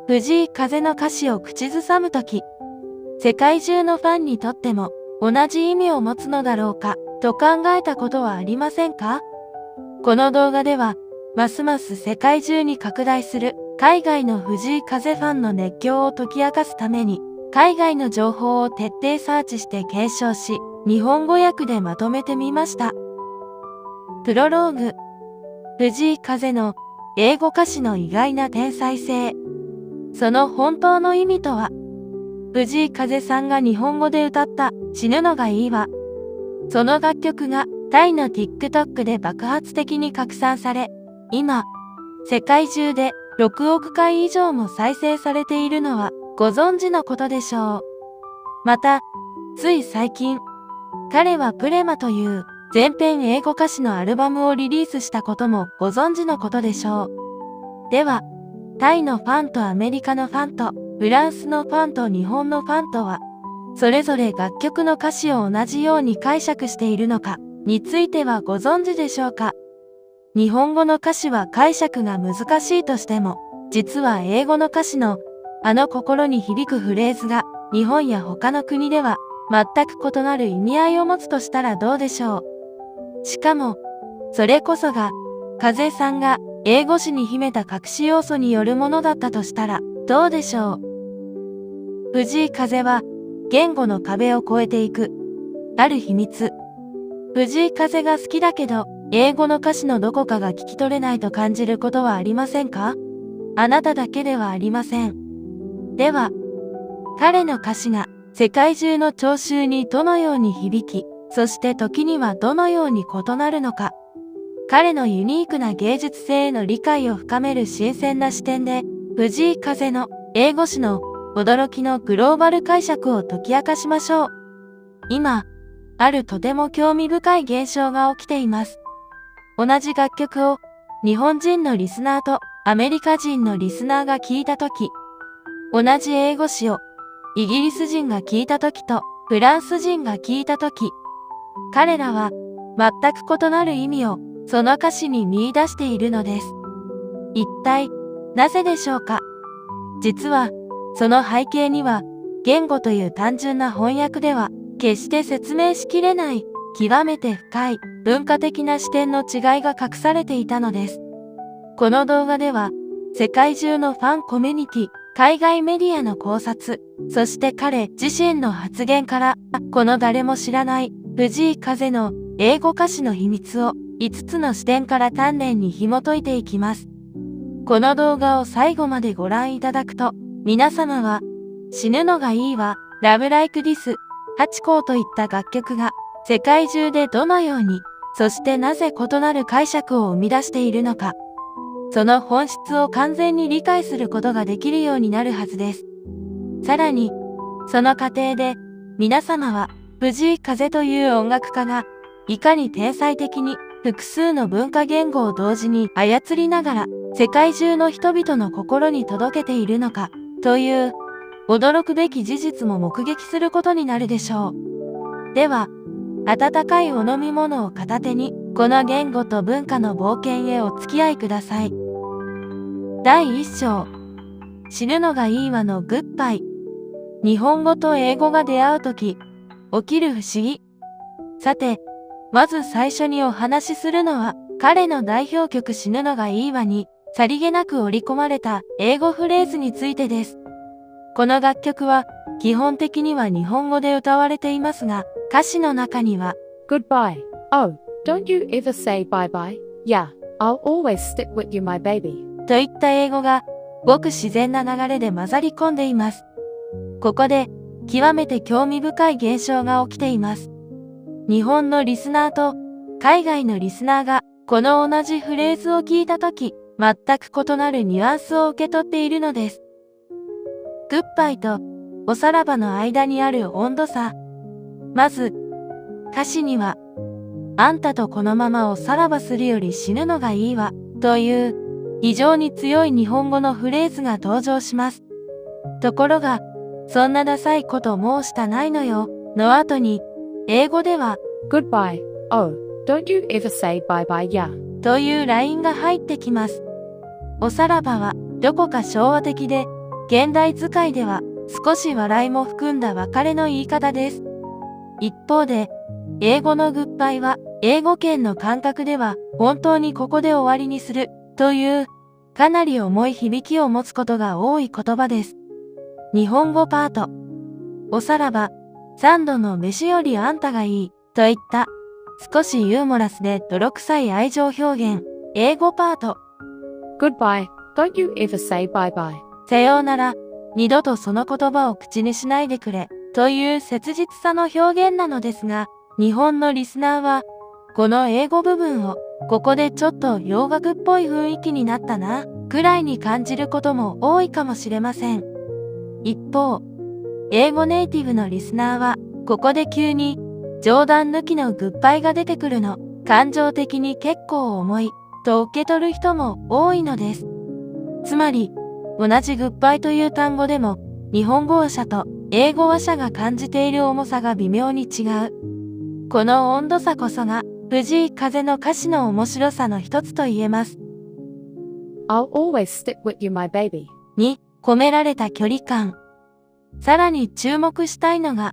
藤井風の歌詞を口ずさむとき、世界中のファンにとっても同じ意味を持つのだろうか、と考えたことはありませんか？この動画では、ますます世界中に拡大する海外の藤井風ファンの熱狂を解き明かすために、海外の情報を徹底サーチして検証し、日本語訳でまとめてみました。プロローグ。藤井風の英語歌詞の意外な天才性。その本当の意味とは？藤井風さんが日本語で歌った死ぬのがいいわ。その楽曲がタイの TikTok で爆発的に拡散され、今、世界中で6億回以上も再生されているのはご存知のことでしょう。また、つい最近、彼はプレマという全編英語歌詞のアルバムをリリースしたこともご存知のことでしょう。では、タイのファンとアメリカのファンとフランスのファンと日本のファンとは、それぞれ楽曲の歌詞を同じように解釈しているのかについてはご存知でしょうか？日本語の歌詞は解釈が難しいとしても、実は英語の歌詞の心に響くフレーズが日本や他の国では全く異なる意味合いを持つとしたらどうでしょう。しかも、それこそが風さんが英語詞に秘めた隠し要素によるものだったとしたらどうでしょう。藤井風は言語の壁を越えていくある秘密。藤井風が好きだけど英語の歌詞のどこかが聞き取れないと感じることはありませんか？あなただけではありません。では、彼の歌詞が世界中の聴衆にどのように響き、そして時にはどのように異なるのか。彼のユニークな芸術性への理解を深める新鮮な視点で、藤井風の英語詞の驚きのグローバル解釈を解き明かしましょう。今、あるとても興味深い現象が起きています。同じ楽曲を日本人のリスナーとアメリカ人のリスナーが聞いたとき、同じ英語詞をイギリス人が聞いたときとフランス人が聞いたとき、彼らは全く異なる意味をその歌詞に見出しているのです。一体なぜでしょうか？実はその背景には言語という単純な翻訳では決して説明しきれない極めて深い文化的な視点の違いが隠されていたのです。この動画では世界中のファンコミュニティ、海外メディアの考察、そして彼自身の発言から、この誰も知らない藤井風の英語歌詞の秘密を5つの視点から丹念に紐解いていきます。この動画を最後までご覧いただくと、皆様は死ぬのがいいわ、Love Like This、ハチ公といった楽曲が世界中でどのように、そしてなぜ異なる解釈を生み出しているのか、その本質を完全に理解することができるようになるはずです。さらに、その過程で皆様は藤井風という音楽家がいかに天才的に複数の文化言語を同時に操りながら世界中の人々の心に届けているのかという驚くべき事実も目撃することになるでしょう。では、温かいお飲み物を片手にこの言語と文化の冒険へお付き合いください。第1章、死ぬのがいいわのグッバイ。日本語と英語が出会うとき、起きる不思議。さて、まず最初にお話しするのは、彼の代表曲死ぬのがいいわに、さりげなく織り込まれた英語フレーズについてです。この楽曲は、基本的には日本語で歌われていますが、歌詞の中には、Goodbye. Oh, don't you ever say bye bye? Yeah, I'll always stick with you, my baby. といった英語が、ごく自然な流れで混ざり込んでいます。ここで、極めて興味深い現象が起きています。日本のリスナーと、海外のリスナーが、この同じフレーズを聞いたとき、全く異なるニュアンスを受け取っているのです。グッバイと、おさらばの間にある温度差。まず、歌詞には、あんたとこのままおさらばするより死ぬのがいいわ、という、非常に強い日本語のフレーズが登場します。ところが、そんなダサいこと申したないのよ、の後に、英語では、Goodbye. Oh, don't you ever say bye bye, yeah. というラインが入ってきます。おさらばは、どこか昭和的で、現代使いでは少し笑いも含んだ別れの言い方です。一方で、英語のグッバイは英語圏の感覚では本当にここで終わりにするというかなり重い響きを持つことが多い言葉です。日本語パート。おさらば、3度の飯よりあんたがいいといった少しユーモラスで泥臭い愛情表現。英語パート。Goodbye, don't you ever say bye-bye. さようなら、二度とその言葉を口にしないでくれという切実さの表現なのですが、日本のリスナーはこの英語部分をここでちょっと洋楽っぽい雰囲気になったなくらいに感じることも多いかもしれません。一方、英語ネイティブのリスナーはここで急に冗談抜きのグッバイが出てくるの感情的に結構重いと受け取る人も多いのです。つまり同じグッバイという単語でも日本語話者と英語話者が感じている重さが微妙に違う。この温度差こそが藤井風の歌詞の面白さの一つと言えます。I'll always stick with you, my baby. に込められた距離感。さらに注目したいのが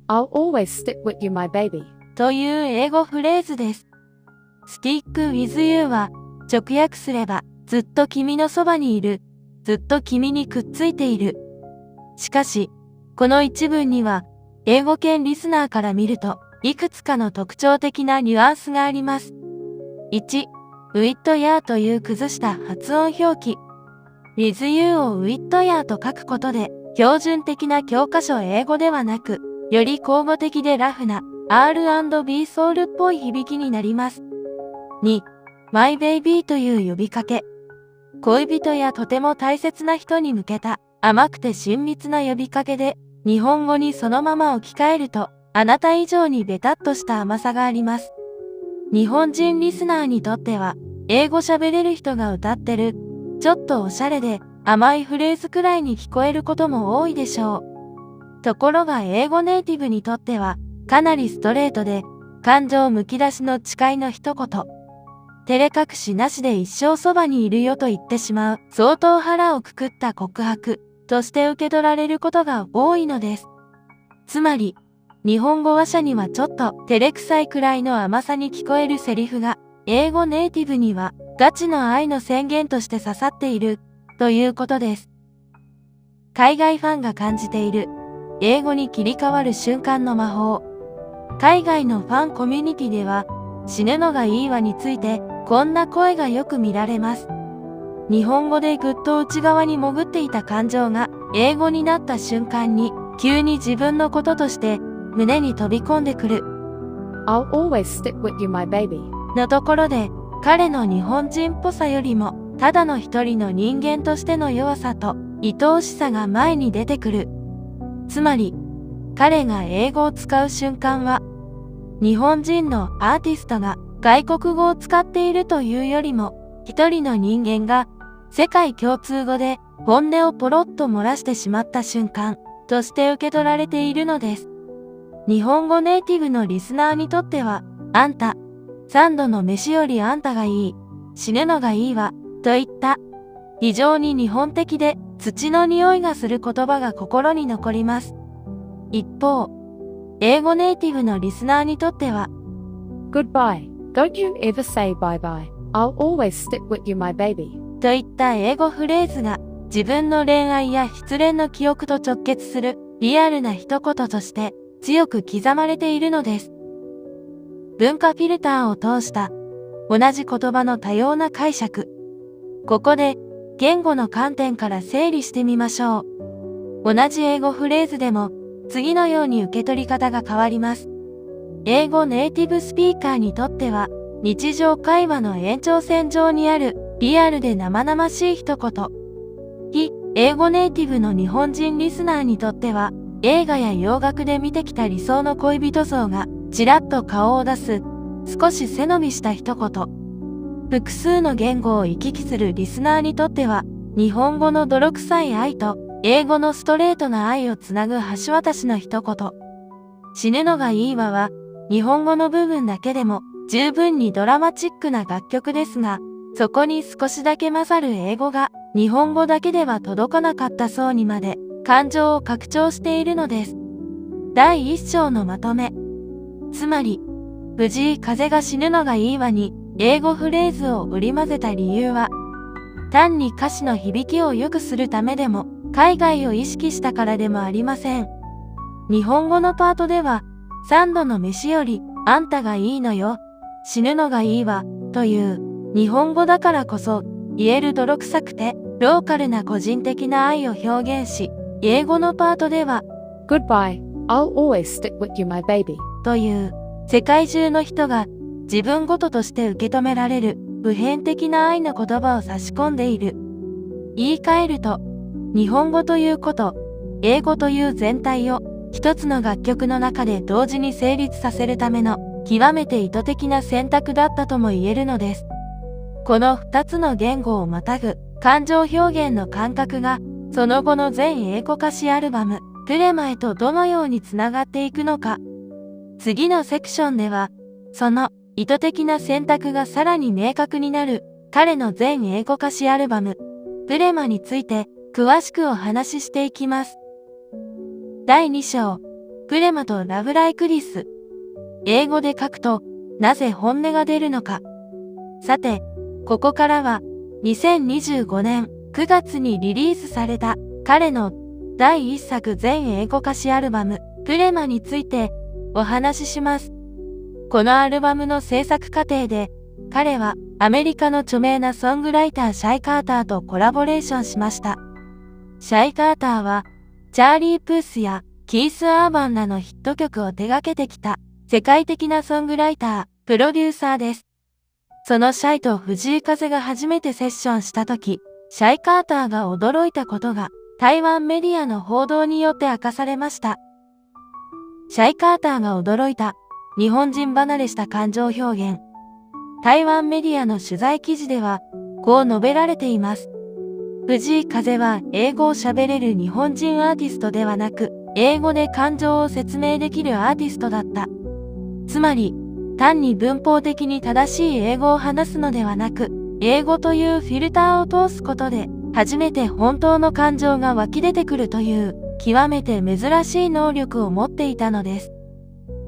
I'll always stick with you, my baby. という英語フレーズです。stick with you は直訳すればずっと君のそばにいる、ずっと君にくっついている。しかし、この一文には英語圏リスナーから見るといくつかの特徴的なニュアンスがあります。1、with ya という崩した発音表記。with you を with ya と書くことで標準的な教科書英語ではなく、より口語的でラフな R&B ソウルっぽい響きになります。2、my baby という呼びかけ。恋人やとても大切な人に向けた甘くて親密な呼びかけで、日本語にそのまま置き換えると、あなた以上にベタっとした甘さがあります。日本人リスナーにとっては、英語喋れる人が歌ってる、ちょっとおしゃれで甘いフレーズくらいに聞こえることも多いでしょう。ところが英語ネイティブにとっては、かなりストレートで、感情むき出しの誓いの一言。照れ隠しなしで一生そばにいるよと言ってしまう、相当腹をくくった告白として受け取られることが多いのです。つまり、日本語話者にはちょっと照れくさいくらいの甘さに聞こえるセリフが、英語ネイティブにはガチの愛の宣言として刺さっているということです。海外ファンが感じている英語に切り替わる瞬間の魔法。海外のファンコミュニティでは、死ぬのがいいわについてこんな声がよく見られます。日本語でぐっと内側に潜っていた感情が英語になった瞬間に急に自分のこととして胸に飛び込んでくる。I'll always stick with you, my baby. のところで彼の日本人っぽさよりもただの一人の人間としての弱さと愛おしさが前に出てくる。つまり彼が英語を使う瞬間は日本人のアーティストが外国語を使っているというよりも一人の人間が世界共通語で本音をポロッと漏らしてしまった瞬間として受け取られているのです。日本語ネイティブのリスナーにとっては、あんた、3度の飯よりあんたがいい、死ぬのがいいわ、といった非常に日本的で土の匂いがする言葉が心に残ります。一方、英語ネイティブのリスナーにとっては、Goodbye, don't you ever say bye-bye. I'll always stick with you, my baby. といった英語フレーズが自分の恋愛や失恋の記憶と直結するリアルな一言として強く刻まれているのです。文化フィルターを通した同じ言葉の多様な解釈。ここで言語の観点から整理してみましょう。同じ英語フレーズでも次のように受け取り方が変わります。英語ネイティブスピーカーにとっては日常会話の延長線上にあるリアルで生々しい一言。非英語ネイティブの日本人リスナーにとっては映画や洋楽で見てきた理想の恋人像がちらっと顔を出す少し背伸びした一言。複数の言語を行き来するリスナーにとっては日本語の泥臭い愛と英語のストレートな愛をつなぐ橋渡しの一言。死ぬのがいいわは日本語の部分だけでも十分にドラマチックな楽曲ですが、そこに少しだけ混ざる英語が日本語だけでは届かなかった層にまで感情を拡張しているのです。第1章のまとめ。つまり、藤井風が死ぬのがいいわに英語フレーズを織り交ぜた理由は、単に歌詞の響きを良くするためでも、海外を意識したからでもありません。日本語のパートでは、3度の飯より、あんたがいいのよ、死ぬのがいいわ、という、日本語だからこそ、言える泥臭くて、ローカルな個人的な愛を表現し、英語のパートでは、Goodbye, I'll always stick with you, my baby. という、世界中の人が自分ごととして受け止められる普遍的な愛の言葉を差し込んでいる。言い換えると、日本語ということ、英語という全体を一つの楽曲の中で同時に成立させるための極めて意図的な選択だったとも言えるのです。この二つの言語をまたぐ感情表現の感覚がその後の全英語歌詞アルバムプレマへとどのようにつながっていくのか。次のセクションではその意図的な選択がさらに明確になる彼の全英語歌詞アルバムプレマについて詳しくお話ししていきます。第2章、プレマとラブライクリス。英語で書くとなぜ本音が出るのか。さて、ここからは2025年9月にリリースされた彼の第1作全英語歌詞アルバムプレマについてお話しします。このアルバムの制作過程で彼はアメリカの著名なソングライターシャイ・カーターとコラボレーションしました。シャイ・カーターはチャーリー・プースやキース・アーバンらのヒット曲を手掛けてきた世界的なソングライター、プロデューサーです。そのシャイと藤井風が初めてセッションしたとき、シャイ・カーターが驚いたことが台湾メディアの報道によって明かされました。シャイ・カーターが驚いた日本人離れした感情表現。台湾メディアの取材記事ではこう述べられています。藤井風は英語を喋れる日本人アーティストではなく、英語で感情を説明できるアーティストだった。つまり、単に文法的に正しい英語を話すのではなく、英語というフィルターを通すことで、初めて本当の感情が湧き出てくるという、極めて珍しい能力を持っていたのです。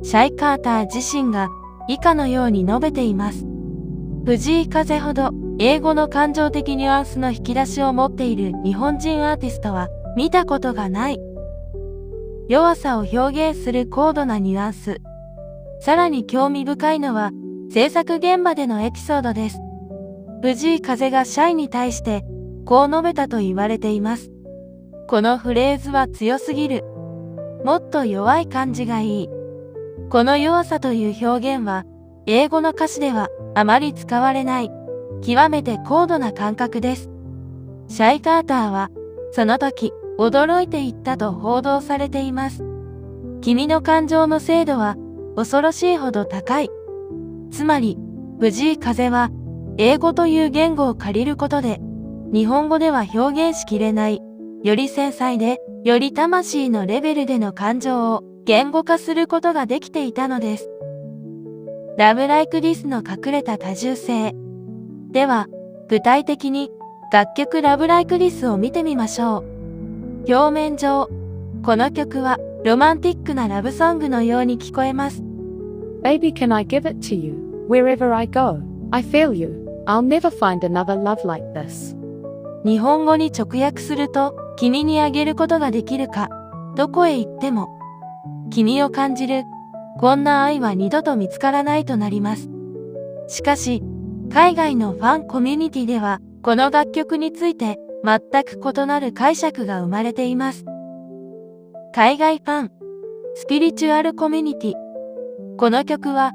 シャイ・カーター自身が以下のように述べています。藤井風ほど英語の感情的ニュアンスの引き出しを持っている日本人アーティストは見たことがない。弱さを表現する高度なニュアンス。さらに興味深いのは制作現場でのエピソードです。藤井風がシャイに対してこう述べたと言われています。このフレーズは強すぎる。もっと弱い感じがいい。この弱さという表現は英語の歌詞ではあまり使われない極めて高度な感覚です。シャイ・カーターはその時驚いていったと報道されています。君の感情の精度は恐ろしいほど高い。つまり藤井風は英語という言語を借りることで日本語では表現しきれないより繊細でより魂のレベルでの感情を言語化することができていたのです。ラブライクディスの隠れた多重性。では、具体的に楽曲ラブライクディスを見てみましょう。表面上、この曲はロマンティックなラブソングのように聞こえます。Baby, can I give it to you? Wherever I go, I feel you. I'll never find another love like this. 日本語に直訳すると、君にあげることができるか、どこへ行っても。君を感じる、こんな愛は二度と見つからないとなります。しかし、海外のファンコミュニティでは、この楽曲について全く異なる解釈が生まれています。海外ファン、スピリチュアルコミュニティ。この曲は、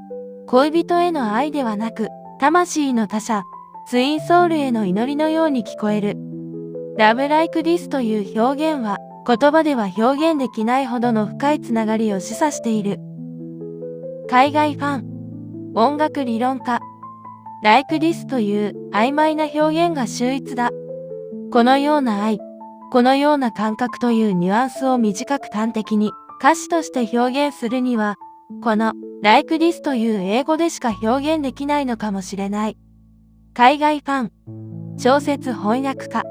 恋人への愛ではなく、魂の他者、ツインソウルへの祈りのように聞こえる。ラブライクディスという表現は、言葉では表現できないほどの深いつながりを示唆している。海外ファン、音楽理論家、like this という曖昧な表現が秀逸だ。このような愛、このような感覚というニュアンスを短く端的に歌詞として表現するには、この like this という英語でしか表現できないのかもしれない。海外ファン、小説翻訳家、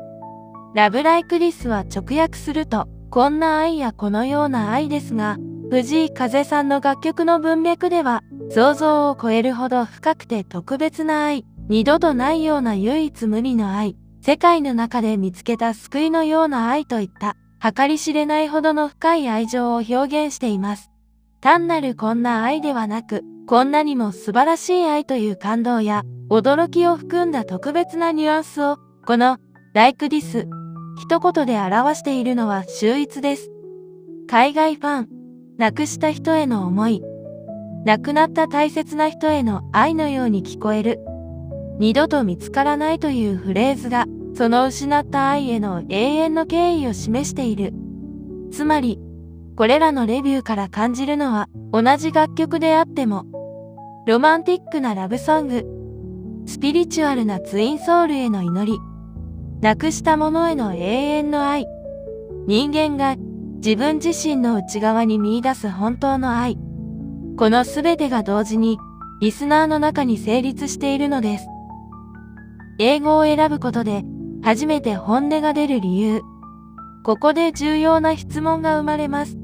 ラブライクリスは直訳すると、こんな愛やこのような愛ですが、藤井風さんの楽曲の文脈では、想像を超えるほど深くて特別な愛、二度とないような唯一無二の愛、世界の中で見つけた救いのような愛といった、計り知れないほどの深い愛情を表現しています。単なるこんな愛ではなく、こんなにも素晴らしい愛という感動や驚きを含んだ特別なニュアンスを、この Like This 一言で表しているのは秀逸です。海外ファン、亡くした人への思い、亡くなった大切な人への愛のように聞こえる。二度と見つからないというフレーズが、その失った愛への永遠の敬意を示している。つまり、これらのレビューから感じるのは、同じ楽曲であっても、ロマンティックなラブソング、スピリチュアルなツインソウルへの祈り、亡くしたものへの永遠の愛、人間が自分自身の内側に見出す本当の愛、このすべてが同時にリスナーの中に成立しているのです。英語を選ぶことで初めて本音が出る理由。ここで重要な質問が生まれます。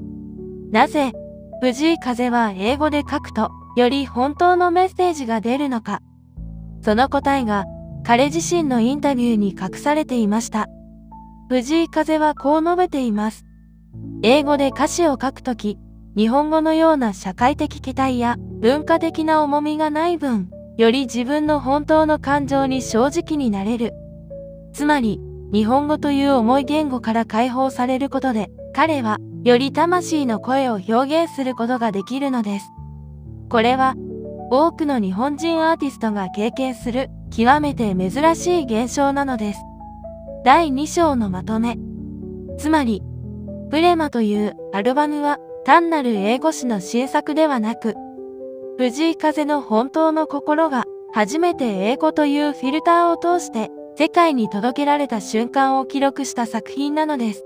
なぜ藤井風は英語で書くとより本当のメッセージが出るのか。その答えが彼自身のインタビューに隠されていました。藤井風はこう述べています。英語で歌詞を書くとき、日本語のような社会的期待や文化的な重みがない分、より自分の本当の感情に正直になれる。つまり、日本語という重い言語から解放されることで、彼はより魂の声を表現することができるのです。これは、多くの日本人アーティストが経験する極めて珍しい現象なのです。第2章のまとめ。つまり、プレマというアルバムは単なる英語詞の新作ではなく、藤井風の本当の心が初めて英語というフィルターを通して世界に届けられた瞬間を記録した作品なのです。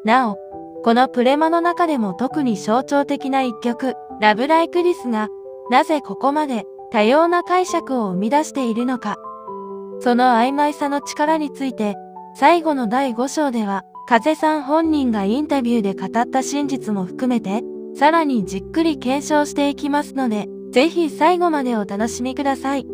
なお、このプレマの中でも特に象徴的な一曲、ラブライクリスがなぜここまで多様な解釈を生み出しているのか。その曖昧さの力について、最後の第5章では、風さん本人がインタビューで語った真実も含めて、さらにじっくり検証していきますので、ぜひ最後までお楽しみください。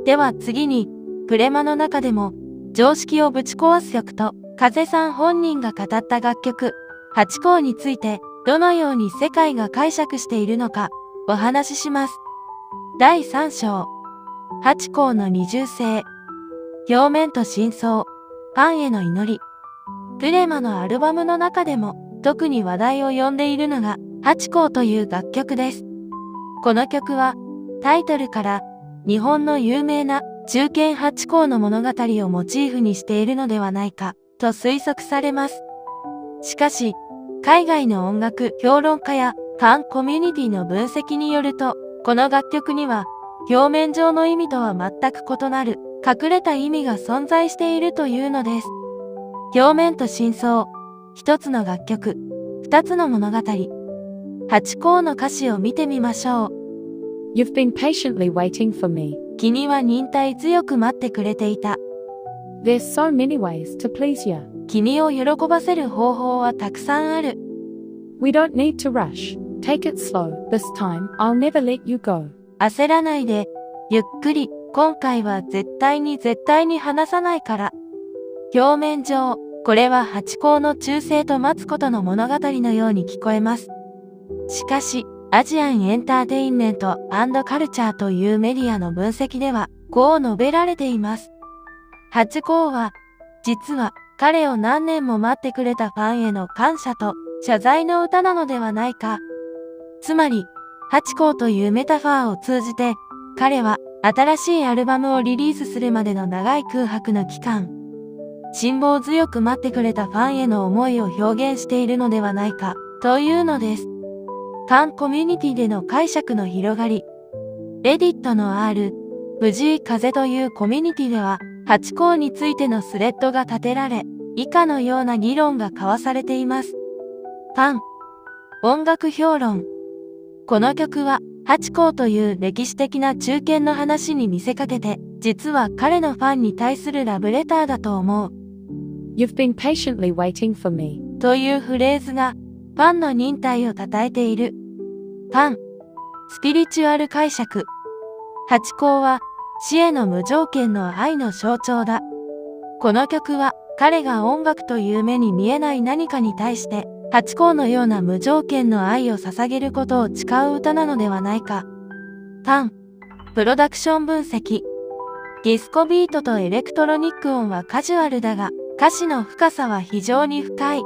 では次に、プレマの中でも、常識をぶち壊す曲と、風さん本人が語った楽曲、ハチ公について、どのように世界が解釈しているのか、お話しします。第3章、ハチ公の二重性、表面と真相、ファンへの祈り。プレマのアルバムの中でも特に話題を呼んでいるのがハチ公という楽曲です。この曲はタイトルから日本の有名な忠犬ハチ公の物語をモチーフにしているのではないかと推測されます。しかし、海外の音楽評論家やファンコミュニティの分析によると、この楽曲には表面上の意味とは全く異なる隠れた意味が存在しているというのです。表面と真相、一つの楽曲、二つの物語。ハチ公の歌詞を見てみましょう。You've been patiently waiting for me. 君は忍耐強く待ってくれていた。There's so many ways to please you. 君を喜ばせる方法はたくさんある。We don't need to rush. Take it slow. This time, I'll never let you go. 焦らないで、ゆっくり、今回は絶対に離さないから。表面上、これはハチ公の忠誠と待つことの物語のように聞こえます。しかし、アジアンエンターテインメント&カルチャーというメディアの分析では、こう述べられています。ハチ公は、実は彼を何年も待ってくれたファンへの感謝と謝罪の歌なのではないか。つまり、ハチ公というメタファーを通じて、彼は新しいアルバムをリリースするまでの長い空白の期間、辛抱強く待ってくれたファンへの思いを表現しているのではないか、というのです。ファンコミュニティでの解釈の広がり。レディットの R、藤井風というコミュニティでは、ハチ公についてのスレッドが立てられ、以下のような議論が交わされています。ファン、音楽評論。この曲は、ハチ公という歴史的な忠犬の話に見せかけて、実は彼のファンに対するラブレターだと思う。You've been patiently waiting for me. というフレーズがファンの忍耐を称えている。ファン、スピリチュアル解釈。ハチ公は死への無条件の愛の象徴だ。この曲は彼が音楽という目に見えない何かに対してハチ公のような無条件の愛を捧げることを誓う歌なのではないか。ファン、プロダクション分析。ディスコビートとエレクトロニック音はカジュアルだが、歌詞の深さは非常に深い。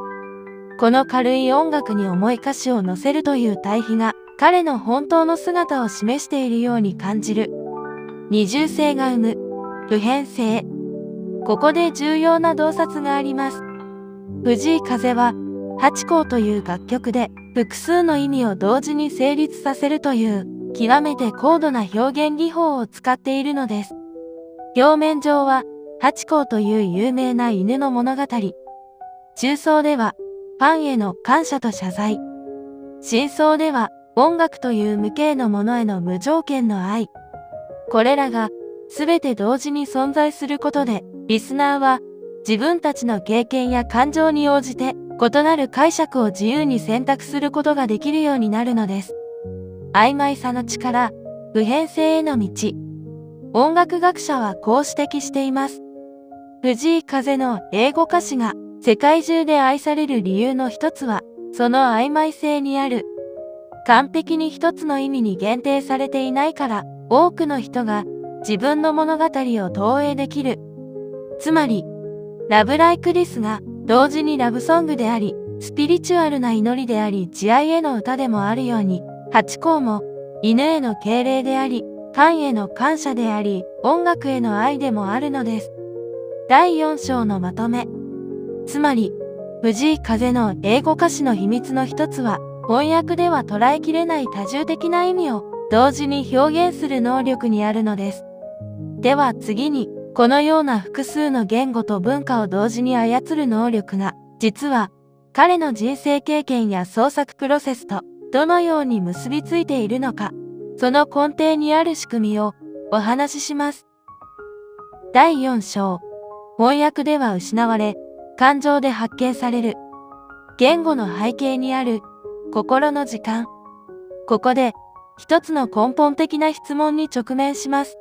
この軽い音楽に重い歌詞を乗せるという対比が、彼の本当の姿を示しているように感じる。二重性が生む、普遍性。ここで重要な洞察があります。藤井風は、ハチ公という楽曲で、複数の意味を同時に成立させるという、極めて高度な表現技法を使っているのです。表面上は、ハチ公という有名な犬の物語。中層では、ファンへの感謝と謝罪。深層では、音楽という無形のものへの無条件の愛。これらが、すべて同時に存在することで、リスナーは、自分たちの経験や感情に応じて、異なる解釈を自由に選択することができるようになるのです。曖昧さの力、普遍性への道。音楽学者はこう指摘しています。藤井風の英語歌詞が世界中で愛される理由の一つは、その曖昧性にある。完璧に一つの意味に限定されていないから、多くの人が自分の物語を投影できる。つまり、ラブライクリスが同時にラブソングであり、スピリチュアルな祈りであり、慈愛への歌でもあるように、ハチ公も犬への敬礼であり、ファンへの感謝であり、音楽への愛でもあるのです。第4章のまとめ。つまり、藤井風の英語歌詞の秘密の一つは、翻訳では捉えきれない多重的な意味を同時に表現する能力にあるのです。では次に、このような複数の言語と文化を同時に操る能力が、実は、彼の人生経験や創作プロセスと、どのように結びついているのか、その根底にある仕組みをお話しします。第4章。翻訳では失われ、感情で発見される。言語の背景にある心の時間。ここで一つの根本的な質問に直面します。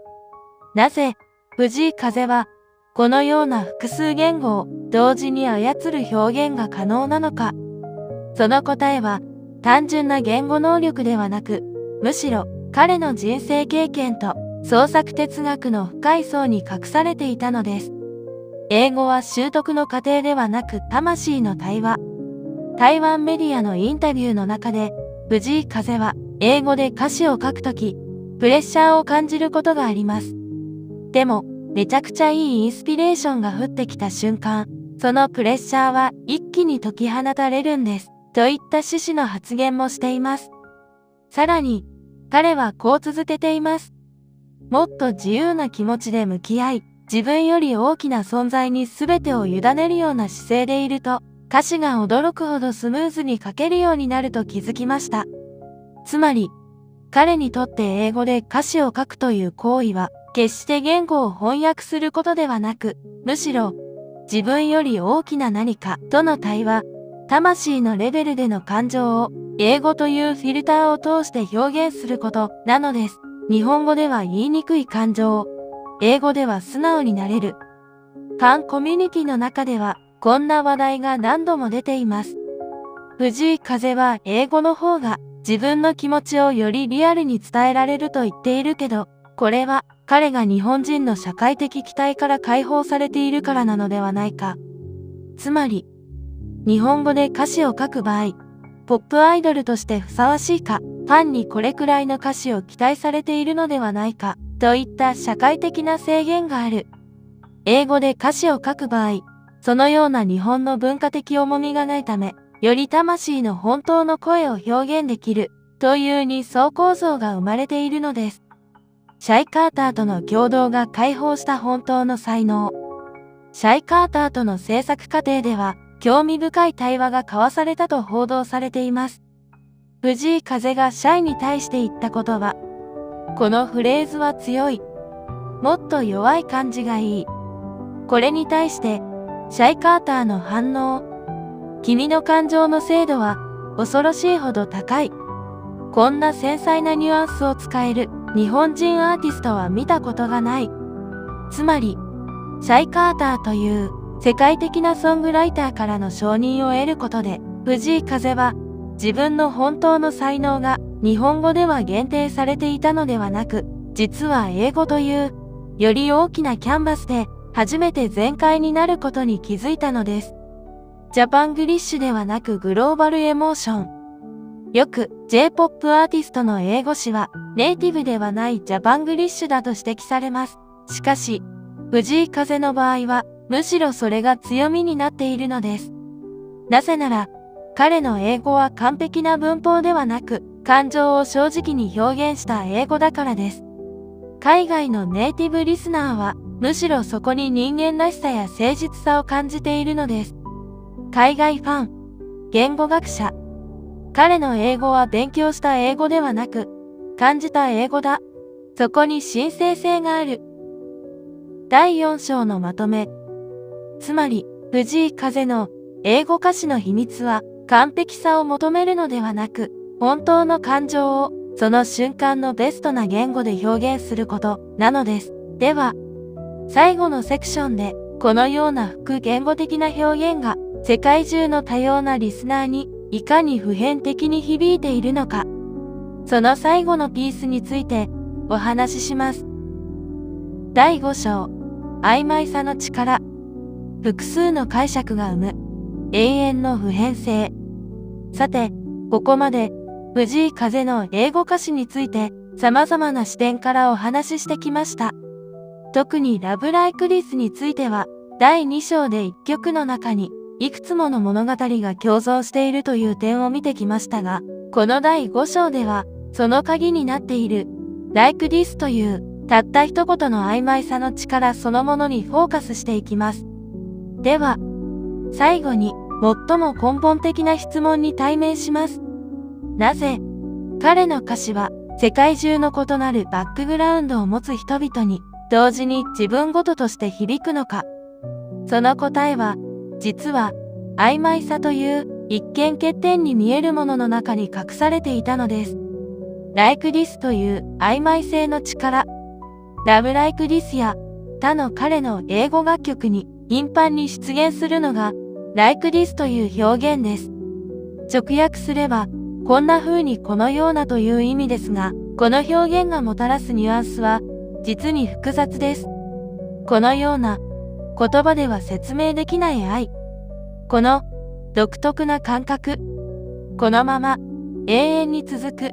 なぜ藤井風はこのような複数言語を同時に操る表現が可能なのか。その答えは単純な言語能力ではなく、むしろ彼の人生経験と創作哲学の深い層に隠されていたのです。英語は習得の過程ではなく魂の対話。台湾メディアのインタビューの中で、藤井風は英語で歌詞を書くとき、プレッシャーを感じることがあります。でも、めちゃくちゃいいインスピレーションが降ってきた瞬間、そのプレッシャーは一気に解き放たれるんです。といった趣旨の発言もしています。さらに、彼はこう続けています。もっと自由な気持ちで向き合い、自分より大きな存在に全てを委ねるような姿勢でいると、歌詞が驚くほどスムーズに書けるようになると気づきました。つまり、彼にとって英語で歌詞を書くという行為は、決して言語を翻訳することではなく、むしろ、自分より大きな何かとの対話、魂のレベルでの感情を、英語というフィルターを通して表現することなのです。日本語では言いにくい感情を、英語では素直になれる。ファンコミュニティの中では、こんな話題が何度も出ています。藤井風は英語の方が自分の気持ちをよりリアルに伝えられると言っているけど、これは彼が日本人の社会的期待から解放されているからなのではないか。つまり、日本語で歌詞を書く場合、ポップアイドルとしてふさわしいか、ファンにこれくらいの歌詞を期待されているのではないか、といった社会的な制限がある。英語で歌詞を書く場合、そのような日本の文化的重みがないため、より魂の本当の声を表現できる、という二層構造が生まれているのです。シャイ・カーターとの共同が解放した本当の才能。シャイ・カーターとの制作過程では、興味深い対話が交わされたと報道されています。藤井風がシャイに対して言ったことは、このフレーズは強い。もっと弱い感じがいい。これに対して、シャイ・カーターの反応。君の感情の精度は恐ろしいほど高い。こんな繊細なニュアンスを使える日本人アーティストは見たことがない。つまり、シャイ・カーターという世界的なソングライターからの承認を得ることで、藤井風は自分の本当の才能が日本語では限定されていたのではなく、実は英語というより大きなキャンバスで初めて全開になることに気づいたのです。ジャパングリッシュではなくグローバルエモーション。よく J-POP アーティストの英語詞はネイティブではないジャパングリッシュだと指摘されます。しかし、藤井風の場合はむしろそれが強みになっているのです。なぜなら、彼の英語は完璧な文法ではなく、感情を正直に表現した英語だからです。海外のネイティブリスナーは、むしろそこに人間らしさや誠実さを感じているのです。海外ファン、言語学者。彼の英語は勉強した英語ではなく、感じた英語だ。そこに神聖性がある。第4章のまとめ。つまり、藤井風の英語歌詞の秘密は、完璧さを求めるのではなく、本当の感情をその瞬間のベストな言語で表現することなのです。では、最後のセクションでこのような複言語的な表現が世界中の多様なリスナーにいかに普遍的に響いているのか、その最後のピースについてお話しします。第5章、曖昧さの力。複数の解釈が生む永遠の普遍性。さて、ここまで藤井風の英語歌詞について様々な視点からお話ししてきました。特にラブライクリスについては、第2章で1曲の中にいくつもの物語が共存しているという点を見てきましたが、この第5章では、その鍵になっている Like This というたった一言の曖昧さの力そのものにフォーカスしていきます。では、最後に最も根本的な質問に対面します。なぜ、彼の歌詞は世界中の異なるバックグラウンドを持つ人々に同時に自分ごととして響くのか。その答えは、実は曖昧さという一見欠点に見えるものの中に隠されていたのです。Like This という曖昧性の力。Love Like This や他の彼の英語楽曲に頻繁に出現するのが Like This という表現です。直訳すれば、こんな風にこのようなという意味ですが、この表現がもたらすニュアンスは実に複雑です。このような言葉では説明できない愛。この独特な感覚。このまま永遠に続く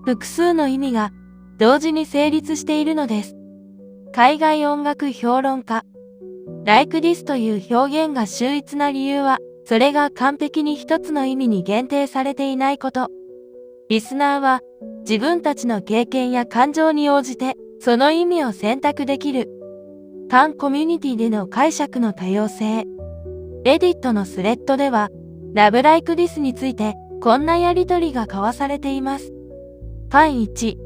複数の意味が同時に成立しているのです。海外音楽評論家。Like This という表現が秀逸な理由は、それが完璧に一つの意味に限定されていないこと。リスナーは自分たちの経験や感情に応じてその意味を選択できる。ファンコミュニティでの解釈の多様性。レディットのスレッドでは、Love Like This についてこんなやりとりが交わされています。ファン1、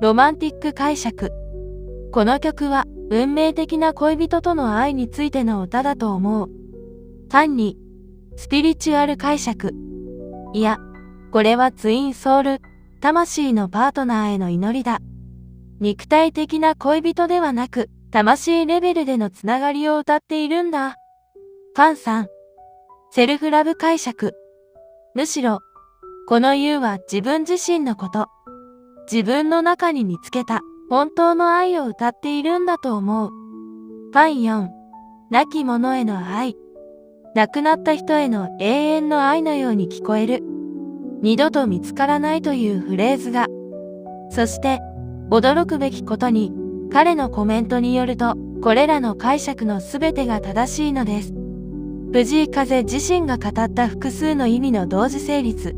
ロマンティック解釈。この曲は運命的な恋人との愛についての歌だと思う。ファン2、スピリチュアル解釈。いや、これはツインソウル、魂のパートナーへの祈りだ。肉体的な恋人ではなく、魂レベルでのつながりを歌っているんだ。ファン3、セルフラブ解釈。むしろ、この言うは自分自身のこと。自分の中に見つけた本当の愛を歌っているんだと思う。ファン4、亡き者への愛。亡くなった人への永遠の愛のように聞こえる。二度と見つからないというフレーズが。そして、驚くべきことに、彼のコメントによると、これらの解釈のすべてが正しいのです。藤井風自身が語った複数の意味の同時成立。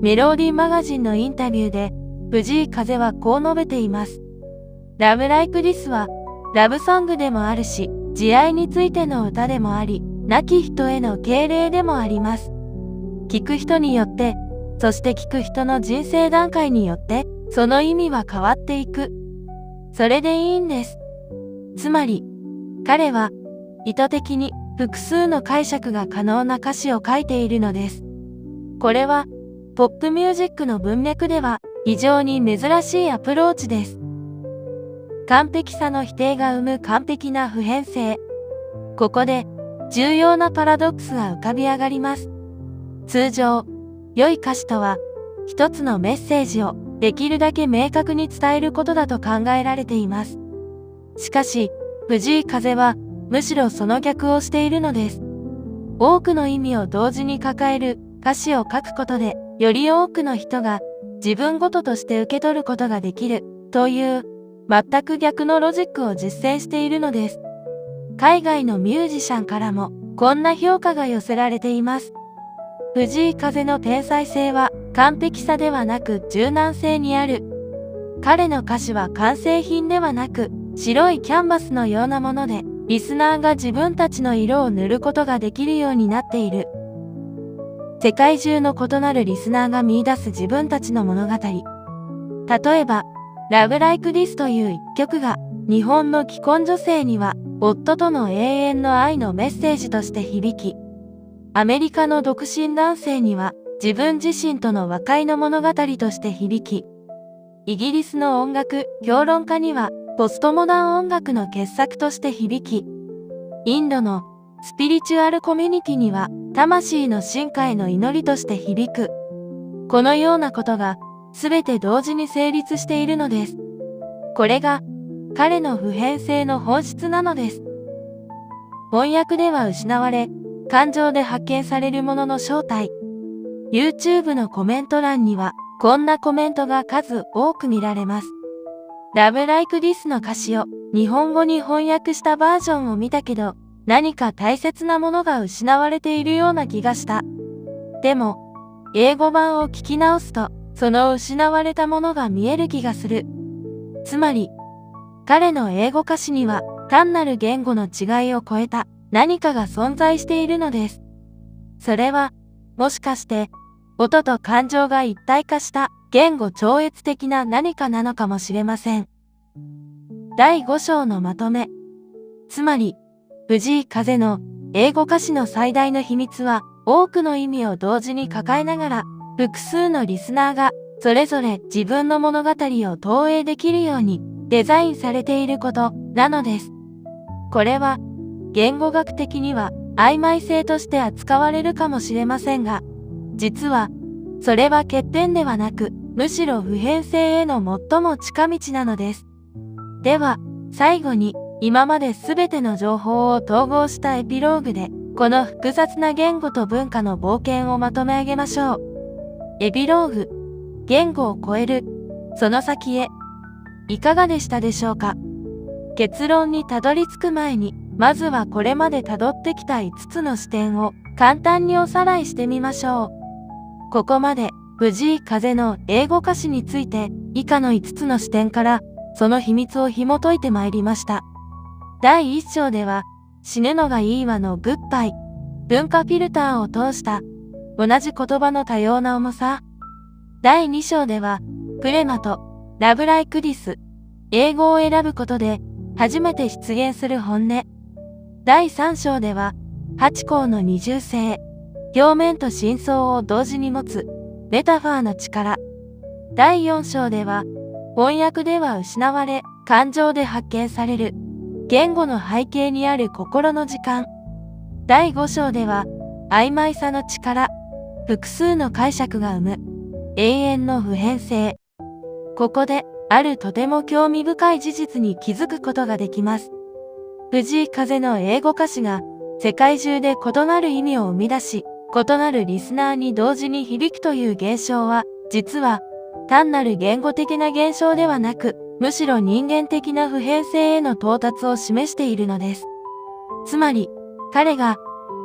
メロディーマガジンのインタビューで、藤井風はこう述べています。Love Like This は、ラブソングでもあるし、慈愛についての歌でもあり、亡き人への敬礼でもあります。聞く人によって、そして聞く人の人生段階によって、その意味は変わっていく。それでいいんです。つまり、彼は、意図的に複数の解釈が可能な歌詞を書いているのです。これは、ポップミュージックの文脈では非常に珍しいアプローチです。完璧さの否定が生む完璧な普遍性。ここで、重要なパラドックスが浮かび上がります。通常、良い歌詞とは、一つのメッセージをできるだけ明確に伝えることだと考えられています。しかし、藤井風は、むしろその逆をしているのです。多くの意味を同時に抱える歌詞を書くことで、より多くの人が自分ごととして受け取ることができるという全く逆のロジックを実践しているのです。海外のミュージシャンからもこんな評価が寄せられています。藤井風の天才性は完璧さではなく柔軟性にある。彼の歌詞は完成品ではなく白いキャンバスのようなもので、リスナーが自分たちの色を塗ることができるようになっている。世界中の異なるリスナーが見出す自分たちの物語。例えば、Love Like This という一曲が、日本の既婚女性には、夫との永遠の愛のメッセージとして響き、アメリカの独身男性には、自分自身との和解の物語として響き、イギリスの音楽評論家には、ポストモダン音楽の傑作として響き、インドのスピリチュアルコミュニティには、魂の進化への祈りとして響く。このようなことが、すべて同時に成立しているのです。これが、彼の普遍性の本質なのです。翻訳では失われ、感情で発見されるものの正体。YouTube のコメント欄には、こんなコメントが数多く見られます。Love Like This の歌詞を日本語に翻訳したバージョンを見たけど、何か大切なものが失われているような気がした。でも、英語版を聞き直すと、その失われたものが見える気がする。つまり、彼の英語歌詞には単なる言語の違いを超えた何かが存在しているのです。それは、もしかして、音と感情が一体化した言語超越的な何かなのかもしれません。第5章のまとめ。つまり、藤井風の英語歌詞の最大の秘密は、多くの意味を同時に抱えながら、複数のリスナーがそれぞれ自分の物語を投影できるようにデザインされていることなのです。これは、言語学的には曖昧性として扱われるかもしれませんが、実は、それは欠点ではなく、むしろ普遍性への最も近道なのです。では、最後に、今まで全ての情報を統合したエピローグで、この複雑な言語と文化の冒険をまとめ上げましょう。エピローグ、言語を超える、その先へ。いかがでしたでしょうか？結論にたどり着く前に、まずはこれまで辿ってきた5つの視点を簡単におさらいしてみましょう。ここまで、藤井風の英語歌詞について、以下の5つの視点から、その秘密を紐解いてまいりました。第1章では、死ぬのがいいわのグッバイ、文化フィルターを通した、同じ言葉の多様な重さ。第2章では、プレマと、ラブライクディス、英語を選ぶことで、初めて出現する本音。第3章では、8項の二重性、表面と真相を同時に持つ、メタファーの力。第4章では、翻訳では失われ、感情で発見される、言語の背景にある心の時間。第5章では、曖昧さの力、複数の解釈が生む、永遠の普遍性。ここで、あるとても興味深い事実に気づくことができます。藤井風の英語歌詞が、世界中で異なる意味を生み出し、異なるリスナーに同時に響くという現象は、実は、単なる言語的な現象ではなく、むしろ人間的な普遍性への到達を示しているのです。つまり、彼が、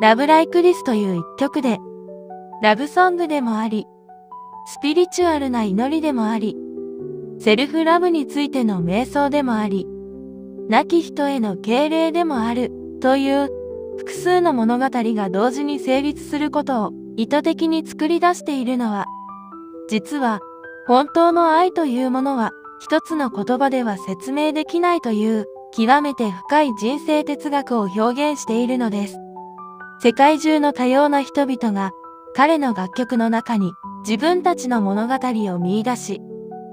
Love Like This という一曲で、ラブソングでもあり、スピリチュアルな祈りでもあり、セルフラブについての瞑想でもあり、亡き人への敬礼でもある、という複数の物語が同時に成立することを意図的に作り出しているのは、実は本当の愛というものは一つの言葉では説明できないという極めて深い人生哲学を表現しているのです。世界中の多様な人々が彼の楽曲の中に自分たちの物語を見出し、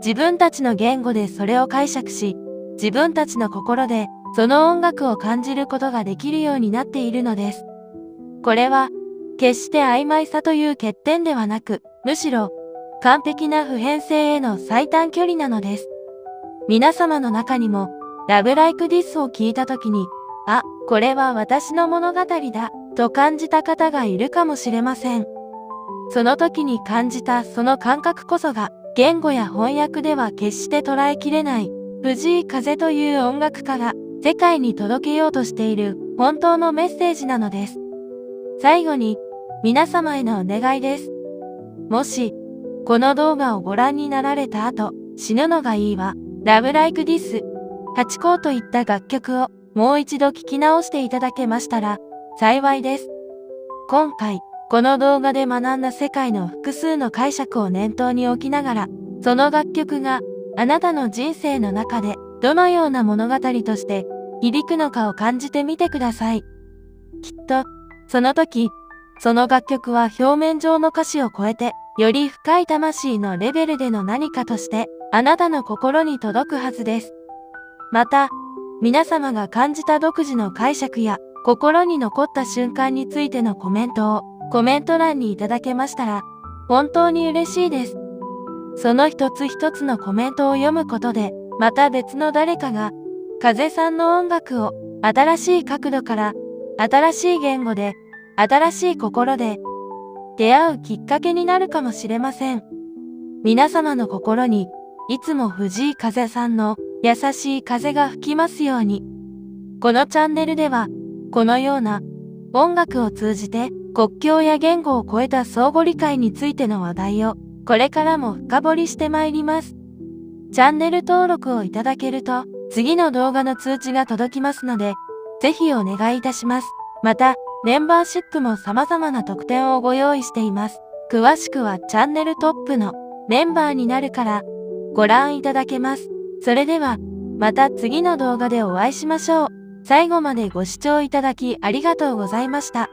自分たちの言語でそれを解釈し、自分たちの心でその音楽を感じることができるようになっているのです。これは決して曖昧さという欠点ではなく、むしろ完璧な普遍性への最短距離なのです。皆様の中にもLove Like Thisを聞いたときに、あ、これは私の物語だと感じた方がいるかもしれません。その時に感じたその感覚こそが言語や翻訳では決して捉えきれない藤井風という音楽家が世界に届けようとしている本当のメッセージなのです。最後に皆様へのお願いです。もしこの動画をご覧になられた後、死ぬのがいいわ、Love Like This、ハチ公といった楽曲をもう一度聞き直していただけましたら幸いです。今回この動画で学んだ世界の複数の解釈を念頭に置きながら、その楽曲があなたの人生の中でどのような物語として響くのかを感じてみてください。きっと、その時、その楽曲は表面上の歌詞を超えて、より深い魂のレベルでの何かとして、あなたの心に届くはずです。また、皆様が感じた独自の解釈や、心に残った瞬間についてのコメントを、コメント欄にいただけましたら、本当に嬉しいです。その一つ一つのコメントを読むことで、また別の誰かが、風さんの音楽を新しい角度から、新しい言語で、新しい心で、出会うきっかけになるかもしれません。皆様の心に、いつも藤井風さんの優しい風が吹きますように。このチャンネルでは、このような音楽を通じて国境や言語を超えた相互理解についての話題をこれからも深掘りしてまいります。チャンネル登録をいただけると次の動画の通知が届きますので、ぜひお願いいたします。また、メンバーシップも様々な特典をご用意しています。詳しくはチャンネルトップのメンバーになるからご覧いただけます。それでは、また次の動画でお会いしましょう。最後までご視聴いただきありがとうございました。